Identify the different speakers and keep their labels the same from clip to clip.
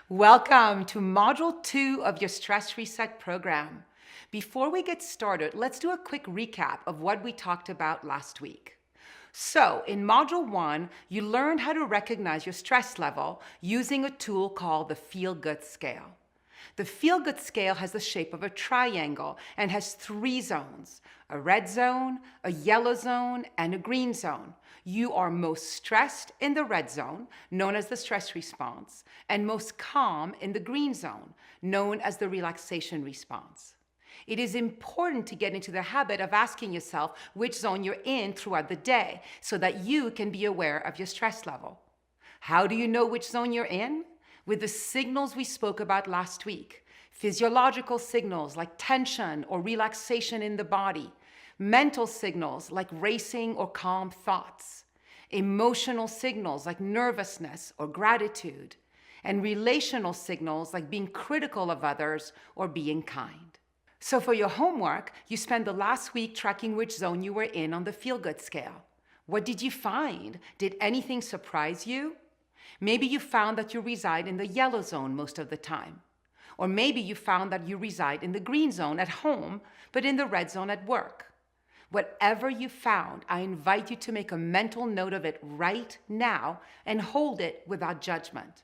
Speaker 1: Welcome to Module 2 of your Stress Reset program. Before we get started, let's do a quick recap of what we talked about last week. So, in Module 1, you learned how to recognize your stress level using a tool called the Feel-Good Scale. The Feel-Good Scale has the shape of a triangle and has 3 zones: a red zone, a yellow zone, and a green zone. You are most stressed in the red zone, known as the stress response, and most calm in the green zone, known as the relaxation response. It is important to get into the habit of asking yourself which zone you're in throughout the day so that you can be aware of your stress level. How do you know which zone you're in? With the signals we spoke about last week. Physiological signals like tension or relaxation in the body. Mental signals like racing or calm thoughts. Emotional signals like nervousness or gratitude. And relational signals like being critical of others or being kind. So for your homework, you spent the last week tracking which zone you were in on the feel-good scale. What did you find? Did anything surprise you? Maybe you found that you reside in the yellow zone most of the time. Or maybe you found that you reside in the green zone at home, but in the red zone at work. Whatever you found, I invite you to make a mental note of it right now and hold it without judgment.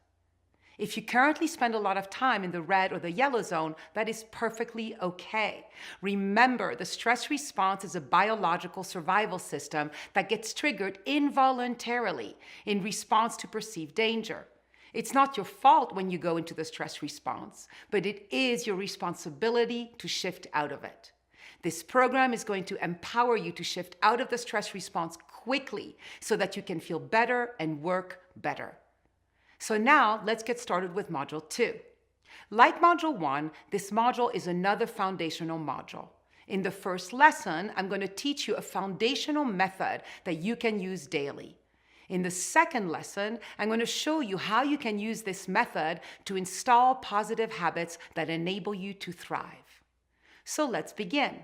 Speaker 1: If you currently spend a lot of time in the red or the yellow zone, that is perfectly okay. Remember, the stress response is a biological survival system that gets triggered involuntarily in response to perceived danger. It's not your fault when you go into the stress response, but it is your responsibility to shift out of it. This program is going to empower you to shift out of the stress response quickly so that you can feel better and work better. So now let's get started with Module 2. Like Module 1, this module is another foundational module. In the first lesson, I'm going to teach you a foundational method that you can use daily. In the second lesson, I'm going to show you how you can use this method to install positive habits that enable you to thrive. So let's begin.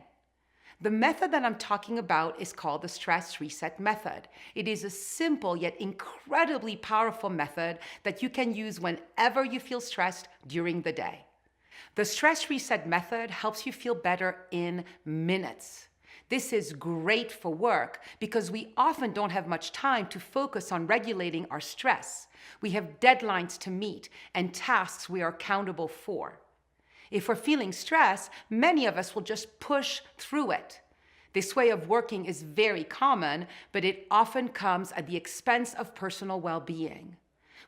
Speaker 1: The method that I'm talking about is called the Stress Reset Method. It is a simple yet incredibly powerful method that you can use whenever you feel stressed during the day. The Stress Reset Method helps you feel better in minutes. This is great for work because we often don't have much time to focus on regulating our stress. We have deadlines to meet and tasks we are accountable for. If we're feeling stress, many of us will just push through it. This way of working is very common, but it often comes at the expense of personal well-being.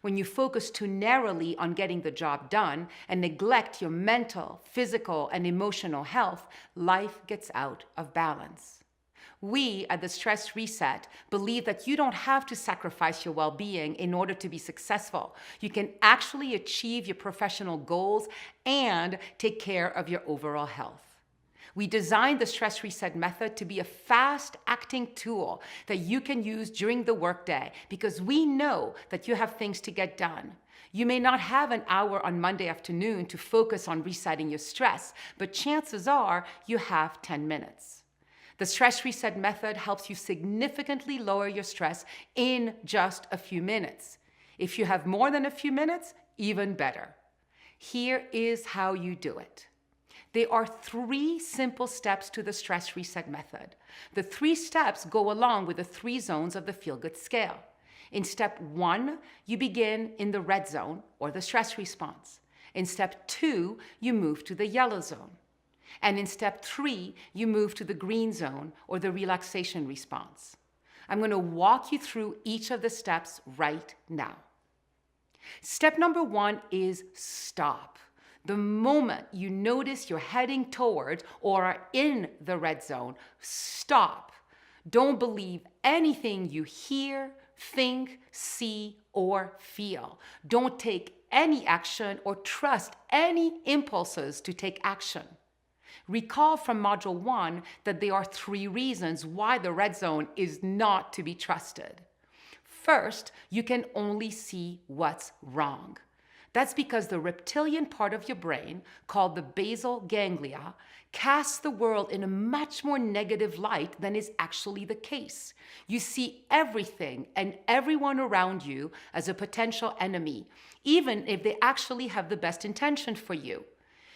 Speaker 1: When you focus too narrowly on getting the job done and neglect your mental, physical, and emotional health, life gets out of balance. We at the Stress Reset believe that you don't have to sacrifice your well-being in order to be successful. You can actually achieve your professional goals and take care of your overall health. We designed the Stress Reset Method to be a fast-acting tool that you can use during the workday because we know that you have things to get done. You may not have an hour on Monday afternoon to focus on resetting your stress, but chances are you have 10 minutes. The Stress Reset Method helps you significantly lower your stress in just a few minutes. If you have more than a few minutes, even better. Here is how you do it. There are 3 simple steps to the Stress Reset Method. The 3 steps go along with the 3 zones of the Feel-Good Scale. In step 1, you begin in the red zone or the stress response. In step 2, you move to the yellow zone. And in step 3, you move to the green zone or the relaxation response. I'm going to walk you through each of the steps right now. Step number 1 is stop. The moment you notice you're heading towards or are in the red zone, stop. Don't believe anything you hear, think, see, or feel. Don't take any action or trust any impulses to take action. Recall from Module 1 that there are 3 reasons why the red zone is not to be trusted. First, you can only see what's wrong. That's because the reptilian part of your brain, called the basal ganglia, casts the world in a much more negative light than is actually the case. You see everything and everyone around you as a potential enemy, even if they actually have the best intention for you.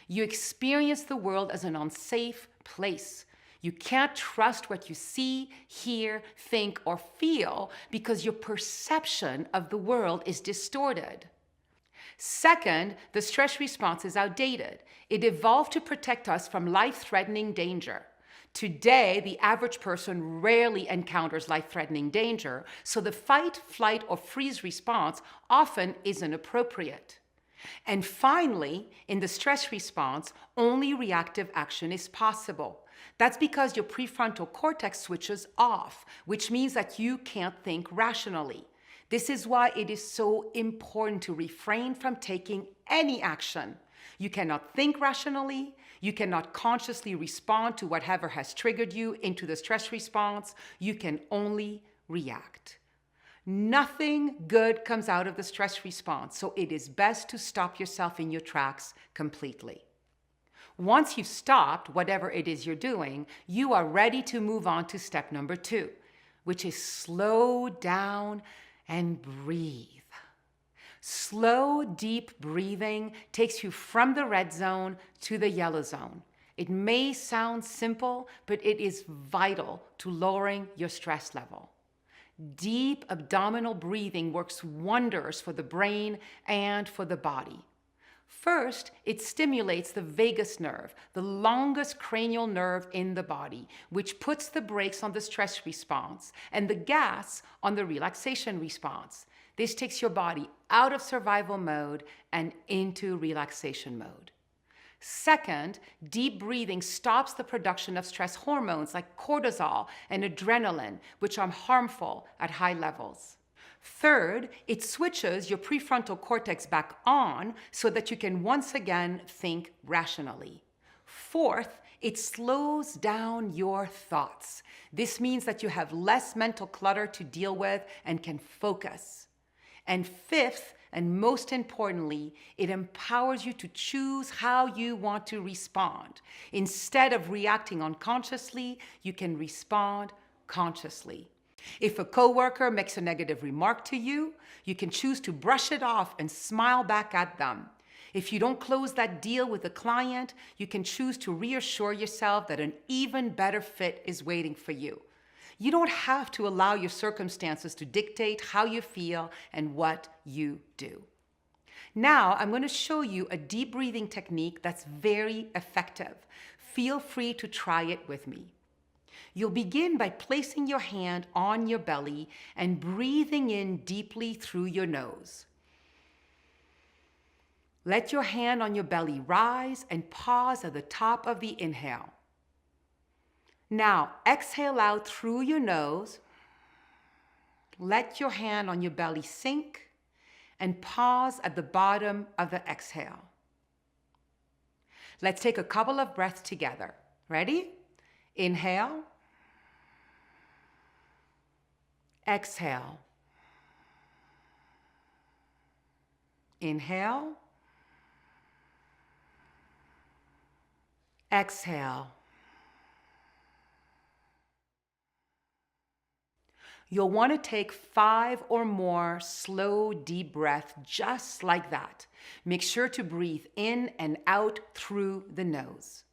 Speaker 1: You experience the world as an unsafe place. You can't trust what you see, hear, think, or feel because your perception of the world is distorted. Second, the stress response is outdated. It evolved to protect us from life-threatening danger. Today, the average person rarely encounters life-threatening danger, so the fight, flight, or freeze response often isn't appropriate. And finally, in the stress response, only reactive action is possible. That's because your prefrontal cortex switches off, which means that you can't think rationally. This is why it is so important to refrain from taking any action. You cannot think rationally. You cannot consciously respond to whatever has triggered you into the stress response. You can only react. Nothing good comes out of the stress response, so it is best to stop yourself in your tracks completely. Once you've stopped whatever it is you're doing, you are ready to move on to step number 2, which is slow down and breathe. Slow, deep breathing takes you from the red zone to the yellow zone. It may sound simple, but it is vital to lowering your stress level. Deep abdominal breathing works wonders for the brain and for the body. First, it stimulates the vagus nerve, the longest cranial nerve in the body, which puts the brakes on the stress response and the gas on the relaxation response. This takes your body out of survival mode and into relaxation mode. Second, deep breathing stops the production of stress hormones like cortisol and adrenaline, which are harmful at high levels. Third, it switches your prefrontal cortex back on so that you can once again think rationally. Fourth, it slows down your thoughts. This means that you have less mental clutter to deal with and can focus. And fifth, and most importantly, it empowers you to choose how you want to respond. Instead of reacting unconsciously, you can respond consciously. If a coworker makes a negative remark to you, you can choose to brush it off and smile back at them. If you don't close that deal with a client, you can choose to reassure yourself that an even better fit is waiting for you. You don't have to allow your circumstances to dictate how you feel and what you do. Now, I'm going to show you a deep breathing technique that's very effective. Feel free to try it with me. You'll begin by placing your hand on your belly and breathing in deeply through your nose. Let your hand on your belly rise and pause at the top of the inhale. Now, exhale out through your nose. Let your hand on your belly sink and pause at the bottom of the exhale. Let's take a couple of breaths together. Ready? Inhale. Exhale. Inhale. Exhale. You'll want to take 5 or more slow, deep breaths just like that. Make sure to breathe in and out through the nose.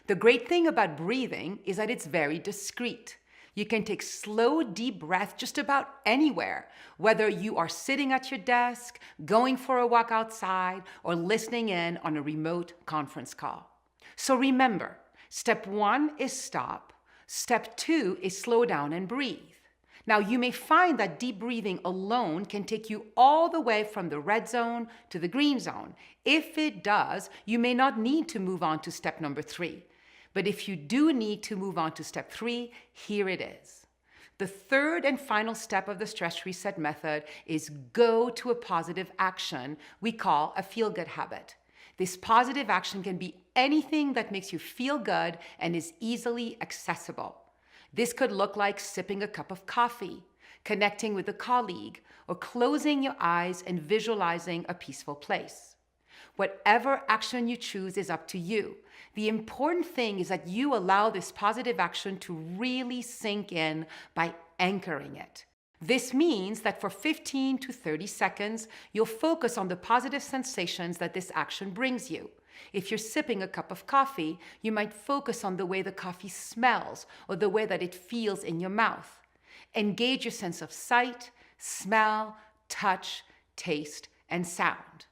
Speaker 1: The great thing about breathing is that it's very discreet. You can take slow, deep breaths just about anywhere, whether you are sitting at your desk, going for a walk outside, or listening in on a remote conference call. So remember, step 1 is stop. Step 2 is slow down and breathe. Now, you may find that deep breathing alone can take you all the way from the red zone to the green zone. If it does, you may not need to move on to step number 3. But if you do need to move on to step 3, here it is. The third and final step of the stress reset method is go to a positive action we call a feel-good habit. This positive action can be anything that makes you feel good and is easily accessible. This could look like sipping a cup of coffee, connecting with a colleague, or closing your eyes and visualizing a peaceful place. Whatever action you choose is up to you. The important thing is that you allow this positive action to really sink in by anchoring it. This means that for 15 to 30 seconds, you'll focus on the positive sensations that this action brings you. If you're sipping a cup of coffee, you might focus on the way the coffee smells or the way that it feels in your mouth. Engage your sense of sight, smell, touch, taste, and sound.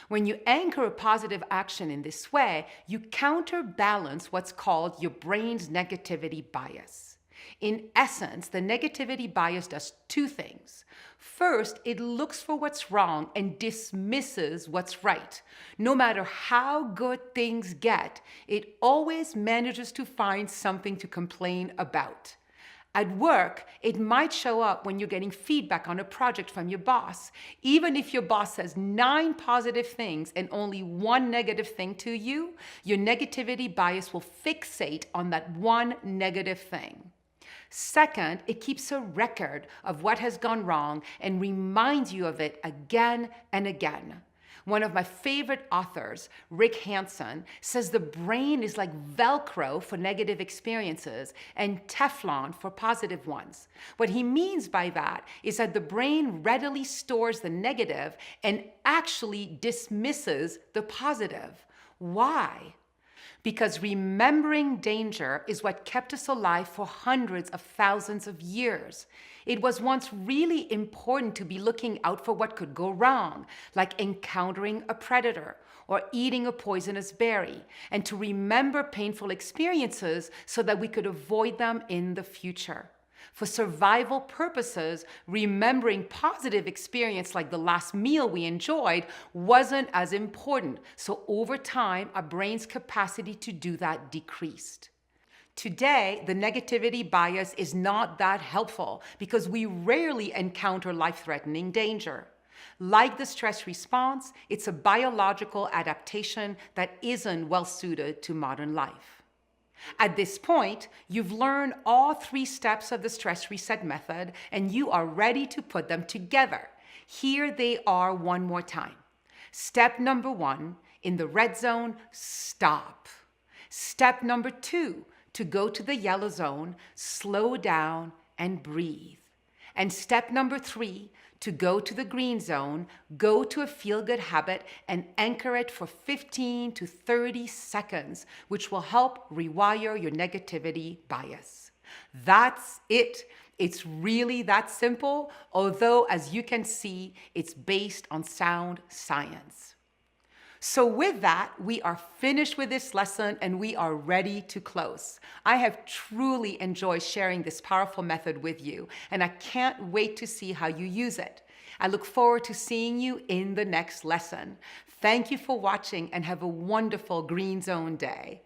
Speaker 1: When you anchor a positive action in this way, you counterbalance what's called your brain's negativity bias. In essence, the negativity bias does two things. First, it looks for what's wrong and dismisses what's right. No matter how good things get, it always manages to find something to complain about. At work, it might show up when you're getting feedback on a project from your boss. Even if your boss says 9 positive things and only 1 negative thing to you, your negativity bias will fixate on that one negative thing. Second, it keeps a record of what has gone wrong and reminds you of it again and again. One of my favorite authors, Rick Hanson, says the brain is like Velcro for negative experiences and Teflon for positive ones. What he means by that is that the brain readily stores the negative and actually dismisses the positive. Why? Because remembering danger is what kept us alive for hundreds of thousands of years. It was once really important to be looking out for what could go wrong, like encountering a predator or eating a poisonous berry, and to remember painful experiences so that we could avoid them in the future. For survival purposes, remembering positive experience like the last meal we enjoyed wasn't as important. So over time, our brain's capacity to do that decreased. Today, the negativity bias is not that helpful because we rarely encounter life-threatening danger. Like the stress response, it's a biological adaptation that isn't well suited to modern life. At this point, you've learned all 3 steps of the stress reset method and you are ready to put them together. Here they are one more time. Step number 1, in the red zone, stop. Step number 2, to go to the yellow zone, slow down and breathe. And step number 3, to go to the green zone, go to a feel-good habit and anchor it for 15 to 30 seconds, which will help rewire your negativity bias. That's it. It's really that simple, although as you can see, it's based on sound science. So with that, we are finished with this lesson and we are ready to close. I have truly enjoyed sharing this powerful method with you, and I can't wait to see how you use it. I look forward to seeing you in the next lesson. Thank you for watching and have a wonderful Green Zone day.